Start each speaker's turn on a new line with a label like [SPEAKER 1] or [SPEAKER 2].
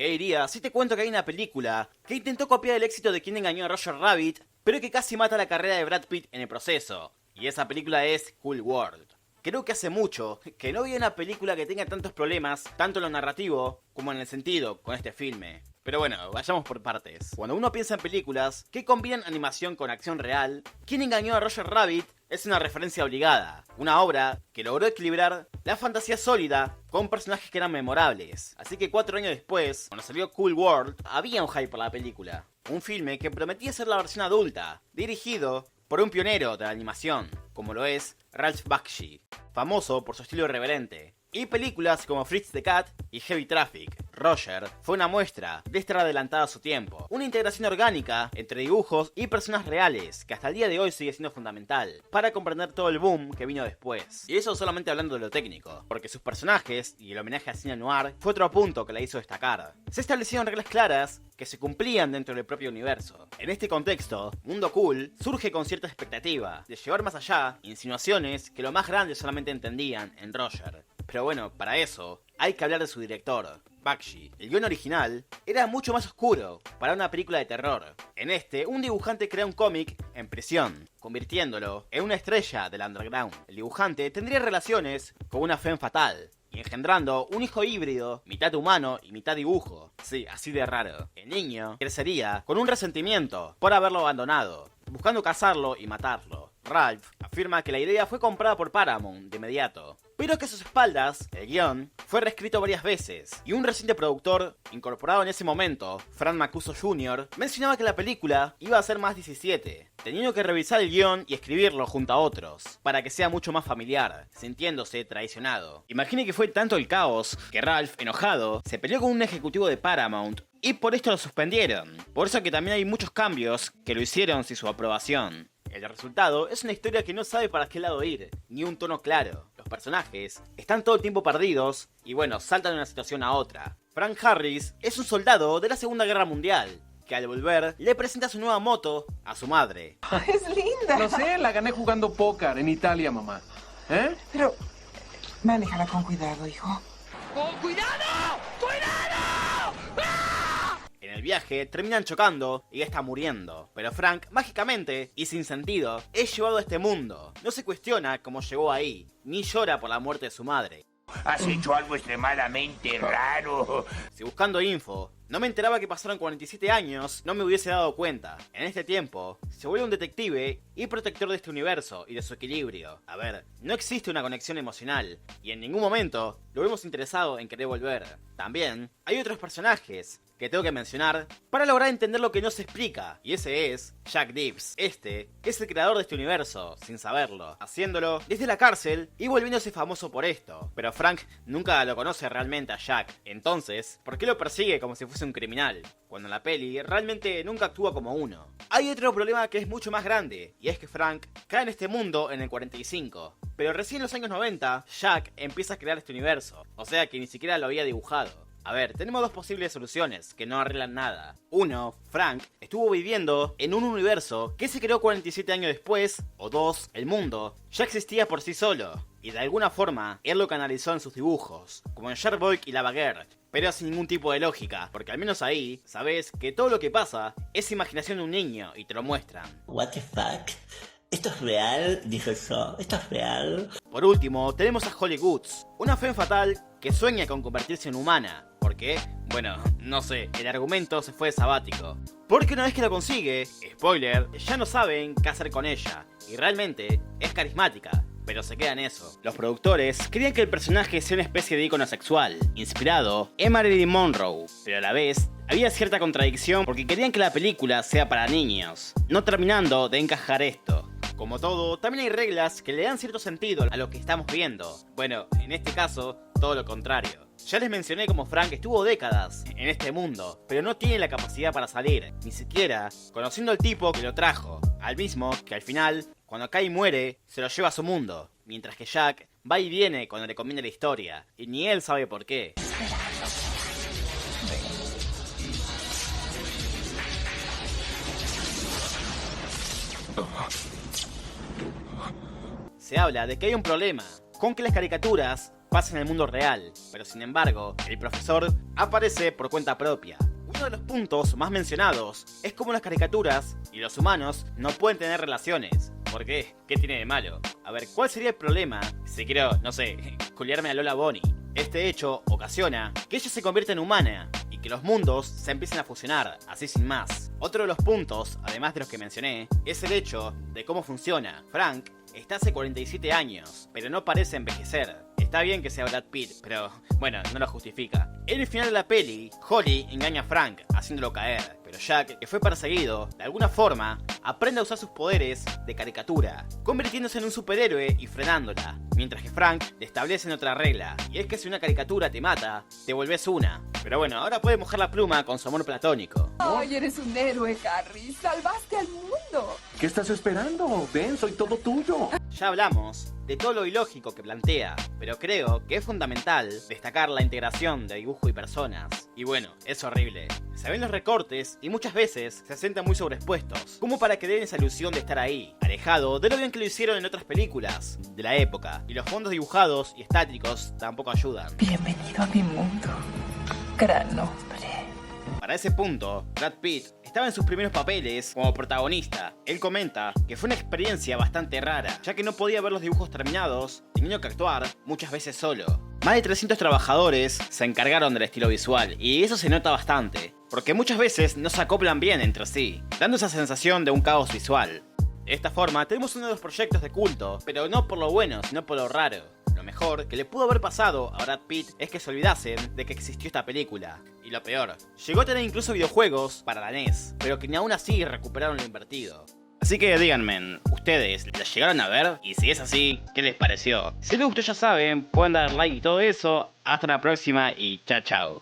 [SPEAKER 1] ¿Qué dirías si te cuento que hay una película que intentó copiar el éxito de Quién engañó a Roger Rabbit, pero que casi mata la carrera de Brad Pitt en el proceso? Y esa película es Cool World. Creo que hace mucho que no vi una película que tenga tantos problemas, tanto en lo narrativo como en el sentido, con este filme. Pero bueno, vayamos por partes. Cuando uno piensa en películas que combinan animación con acción real, Quién engañó a Roger Rabbit es una referencia obligada. Una obra que logró equilibrar la fantasía sólida con personajes que eran memorables. Así que 4 años después, cuando salió Cool World, había un hype por la película. Un filme que prometía ser la versión adulta, dirigido por un pionero de la animación, como lo es Ralph Bakshi, famoso por su estilo irreverente. Y películas como Fritz the Cat y Heavy Traffic. Roger fue una muestra de estar adelantada a su tiempo. Una integración orgánica entre dibujos y personas reales, que hasta el día de hoy sigue siendo fundamental para comprender todo el boom que vino después. Y eso solamente hablando de lo técnico, porque sus personajes y el homenaje al cine noir fue otro punto que la hizo destacar. Se establecieron reglas claras que se cumplían dentro del propio universo. En este contexto, Mundo Cool surge con cierta expectativa de llevar más allá insinuaciones que lo más grande solamente entendían en Roger. Pero bueno, para eso hay que hablar de su director, Bakshi. El guion original era mucho más oscuro para una película de terror. En este, un dibujante crea un cómic en prisión, convirtiéndolo en una estrella del underground. El dibujante tendría relaciones con una femme fatal, y engendrando un hijo híbrido, mitad humano y mitad dibujo. Sí, así de raro. El niño crecería con un resentimiento por haberlo abandonado, buscando cazarlo y matarlo. Ralph afirma que la idea fue comprada por Paramount de inmediato, pero que a sus espaldas, el guión, fue reescrito varias veces, y un reciente productor, incorporado en ese momento, Frank Mancuso Jr., mencionaba que la película iba a ser más 17, teniendo que revisar el guión y escribirlo junto a otros, para que sea mucho más familiar, sintiéndose traicionado. Imagine que fue tanto el caos, que Ralph, enojado, se peleó con un ejecutivo de Paramount, y por esto lo suspendieron. Por eso que también hay muchos cambios que lo hicieron sin su aprobación. El resultado es una historia que no sabe para qué lado ir, ni un tono claro. Los personajes están todo el tiempo perdidos y bueno, saltan de una situación a otra. Frank Harris es un soldado de la Segunda Guerra Mundial, que al volver le presenta su nueva moto a su madre.
[SPEAKER 2] ¡Es linda!
[SPEAKER 3] Lo sé, la gané jugando póker en Italia, mamá. ¿Eh?
[SPEAKER 2] Pero manéjala con cuidado, hijo.
[SPEAKER 4] ¡Con cuidado! ¡Cuidado! ¡Ah!
[SPEAKER 1] En el viaje terminan chocando y está muriendo, pero Frank, mágicamente y sin sentido, es llevado a este mundo. No se cuestiona cómo llegó ahí, ni llora por la muerte de su madre.
[SPEAKER 4] Has hecho algo extremadamente raro.
[SPEAKER 1] Si buscando info, no me enteraba que pasaron 47 años, no me hubiese dado cuenta. En este tiempo, se vuelve un detective y protector de este universo y de su equilibrio. A ver, no existe una conexión emocional, y en ningún momento lo vemos interesado en querer volver. También, hay otros personajes que tengo que mencionar para lograr entender lo que no se explica, y ese es Jack Gibbs. Este es el creador de este universo, sin saberlo, haciéndolo desde la cárcel y volviéndose famoso por esto. Pero Frank nunca lo conoce realmente a Jack, entonces, ¿por qué lo persigue como si fuese un criminal? Cuando en la peli realmente nunca actúa como uno. Hay otro problema que es mucho más grande, y es que Frank cae en este mundo en el 45, pero recién en los años 90, Jack empieza a crear este universo, o sea que ni siquiera lo había dibujado. A ver, tenemos dos posibles soluciones que no arreglan nada. Uno, Frank estuvo viviendo en un universo que se creó 47 años después, o dos, el mundo ya existía por sí solo, y de alguna forma él lo canalizó en sus dibujos, como en Sherlock y La Baguette, pero sin ningún tipo de lógica, porque al menos ahí sabes que todo lo que pasa es imaginación de un niño y te lo muestran.
[SPEAKER 5] What the fuck? ¿Esto es real? Dijo yo. ¿Esto es real?
[SPEAKER 1] Por último, tenemos a Holly Goods, una femme fatal que sueña con convertirse en humana. ¿Por qué? Bueno, no sé, el argumento se fue de sabático. Porque una vez que lo consigue, spoiler, ya no saben qué hacer con ella. Y realmente es carismática, pero se queda en eso. Los productores querían que el personaje sea una especie de ícono sexual, inspirado en Marilyn Monroe, pero a la vez había cierta contradicción porque querían que la película sea para niños, no terminando de encajar esto. Como todo, también hay reglas que le dan cierto sentido a lo que estamos viendo. Bueno, en este caso, todo lo contrario. Ya les mencioné cómo Frank estuvo décadas en este mundo, pero no tiene la capacidad para salir, ni siquiera conociendo al tipo que lo trajo, al mismo que al final, cuando cae y muere, se lo lleva a su mundo, mientras que Jack va y viene cuando le conviene la historia, y ni él sabe por qué. Se habla de que hay un problema con que las caricaturas pasa en el mundo real, pero sin embargo, el profesor aparece por cuenta propia. Uno de los puntos más mencionados es cómo las caricaturas y los humanos no pueden tener relaciones. ¿Por qué? ¿Qué tiene de malo? A ver, ¿cuál sería el problema si quiero, no sé, culiarme a Lola Bonnie? Este hecho ocasiona que ella se convierta en humana y que los mundos se empiecen a fusionar, así sin más. Otro de los puntos, además de los que mencioné, es el hecho de cómo funciona. Frank está hace 47 años, pero no parece envejecer. Está bien que sea Brad Pitt, pero bueno, no lo justifica. En el final de la peli, Holly engaña a Frank, haciéndolo caer, pero Jack, que fue perseguido, de alguna forma, aprende a usar sus poderes de caricatura, convirtiéndose en un superhéroe y frenándola, mientras que Frank le establece otra regla, y es que si una caricatura te mata, te volvés una. Pero bueno, ahora puede mojar la pluma con su amor platónico.
[SPEAKER 6] ¡Ay, eres un héroe, Harry! ¡Salvaste al mundo!
[SPEAKER 3] ¿Qué estás esperando? Ven, soy todo tuyo.
[SPEAKER 1] Ya hablamos de todo lo ilógico que plantea, pero creo que es fundamental destacar la integración de dibujo y personas. Y bueno, es horrible. Se ven los recortes y muchas veces se sienten muy sobreexpuestos, como para que den esa ilusión de estar ahí, alejado de lo bien que lo hicieron en otras películas de la época. Y los fondos dibujados y estáticos tampoco ayudan.
[SPEAKER 2] Bienvenido a mi mundo, gran hombre.
[SPEAKER 1] Para ese punto, Brad Pitt estaba en sus primeros papeles como protagonista. Él comenta que fue una experiencia bastante rara, ya que no podía ver los dibujos terminados, teniendo que actuar muchas veces solo. Más de 300 trabajadores se encargaron del estilo visual, y eso se nota bastante, porque muchas veces no se acoplan bien entre sí, dando esa sensación de un caos visual. De esta forma, tenemos uno de los proyectos de culto, pero no por lo bueno, sino por lo raro. Lo mejor que le pudo haber pasado a Brad Pitt es que se olvidasen de que existió esta película. Y lo peor, llegó a tener incluso videojuegos para la NES, pero que ni aún así recuperaron lo invertido. Así que díganme, ¿ustedes la llegaron a ver? Y si es así, ¿qué les pareció? Si les gustó ya saben, pueden dar like y todo eso. Hasta la próxima y chao chao.